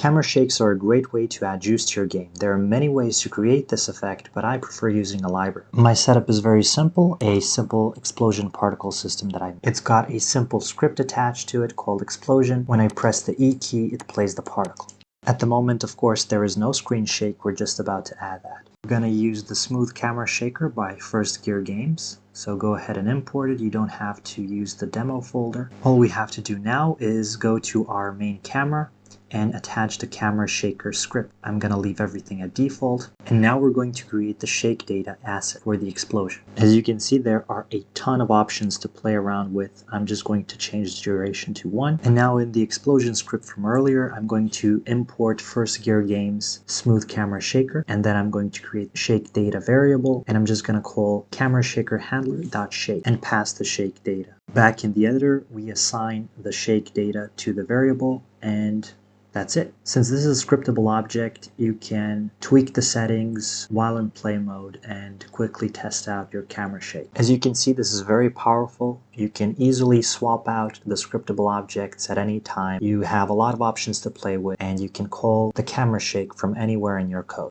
Camera shakes are a great way to add juice to your game. There are many ways to create this effect, but I prefer using a library. My setup is very simple, a simple explosion particle system that It's got a simple script attached to it called Explosion. When I press the E key, it plays the particle. At the moment, of course, there is no screen shake. We're just about to add that. We're going to use the Smooth Camera Shaker by First Gear Games. So go ahead and import it. You don't have to use the demo folder. All we have to do now is go to our main camera and attach the camera shaker script. I'm going to leave everything at default. And now we're going to create the shake data asset for the explosion. As you can see, there are a ton of options to play around with. I'm just going to change the duration to 1. And now in the explosion script from earlier, I'm going to import First Gear Games Smooth Camera Shaker. And then I'm going to create the shake data variable. And I'm just going to call camera shaker handler.shake and pass the shake data. Back in the editor, we assign the shake data to the variable, and that's it. Since this is a scriptable object, you can tweak the settings while in play mode and quickly test out your camera shake. As you can see, this is very powerful. You can easily swap out the scriptable objects at any time. You have a lot of options to play with, and you can call the camera shake from anywhere in your code.